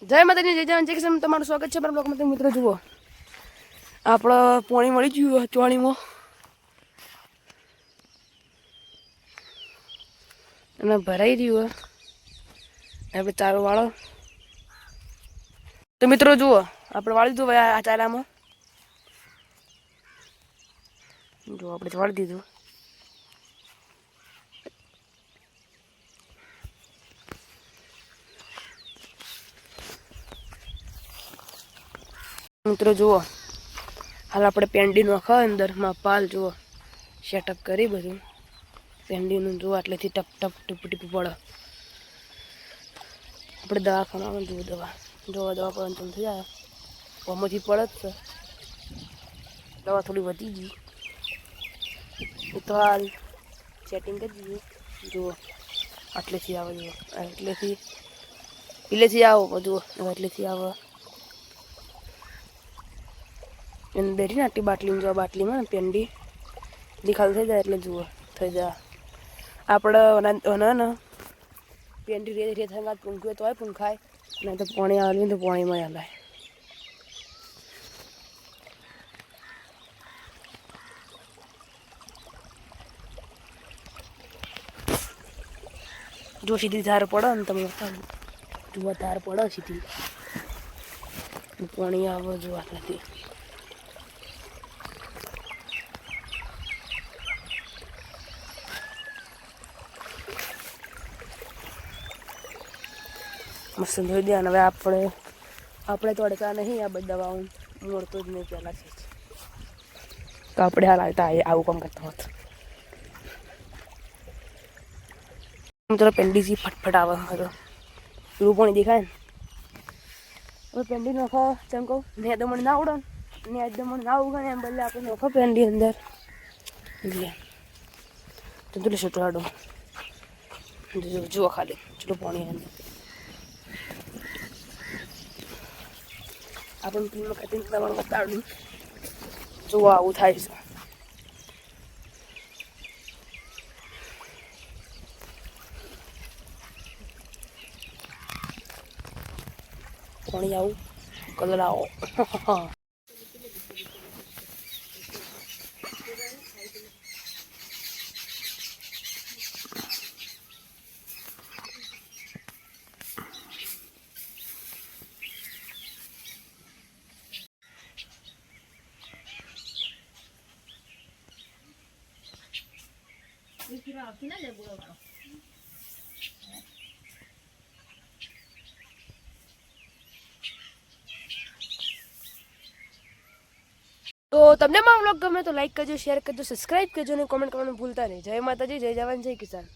જય માતાજી, જય જવાન, જય કિસાન. તમારું સ્વાગત છે મારા બ્લોગમાં. મિત્રો જુઓ, આપણે પાણી મળી ગયું ચોણીમાં અને ભરાઈ રહ્યું. હવે ચારો વાળો. તો મિત્રો જુઓ, આપણે વાળી દીધું આ ચારામાં. જો આપણે વાળી દીધું. મિત્રો જુઓ, હાલ આપણે પેન્ડી નાખવા અંદરમાં પાલ જુઓ સેટઅપ કરી બધું. પેન્ડીનું જુઓ એટલેથી ટપ ટપ ટીપી ટીપી પડે. આપણે દવાખાનામાં જુઓ દવા પડે થઈ જાય. આમાંથી પડે જ છે. દવા થોડી વધી ગઈ તો હાલ સેટિંગ કરી દીધું. જુઓ આટલેથી આવે, જુઓ એટલેથી આવો જુઓ, એટલેથી આવે એને બેઠી ને આટલી બાટલીમાં. જો બાટલીમાં પેન્ડી નિકાલ થઈ જાય એટલે જુઓ થઈ જાય. આપણે ને પેન્ડી રે રે થાય પૂંખું તો હોય પૂંખાય, નહીં તો પાણી આવે તો પાણીમાં હલાય. જો સીધી ધાર પડે ને તમે જુઓ, ધાર પડે સીધી પાણી આવે જોવા નથી. મસ્ત ધોઈ દે. હવે આપણે તો અડકા નહીં આ બધી દવાઓ મળતો જ નહીં પહેલાંથી જ. તો આપણે હાલ આવતા આવું કામ કરતા હોત. મિત્રો પેન્ડીથી ફટફટ આવે હતો એવું પાણી દેખાય ને. હવે પેન્ડી નાખો તેમ કહું ને તો મને ના આવડે ને આજ મને ના આવડે ને એમ બદલે આપણે નાખો પેન્ડી અંદર એટલે તો તું છોટાડો જુઓ ખાલી ચલો પાણી અંદર આપણે પીમાં ખાતી તમારું બતાડું. જુઓ આવું થાય છે. પાણી આવું કલર આવો. તો તમને મારો વ્લોગ ગમે તો લાઈક કરજો, શેર કરજો, સબસ્ક્રાઈબ કરજો અને કોમેન્ટ કરવાનું ભૂલતા નહીં. જય માતાજી, જય જવાન, જય કિસાન.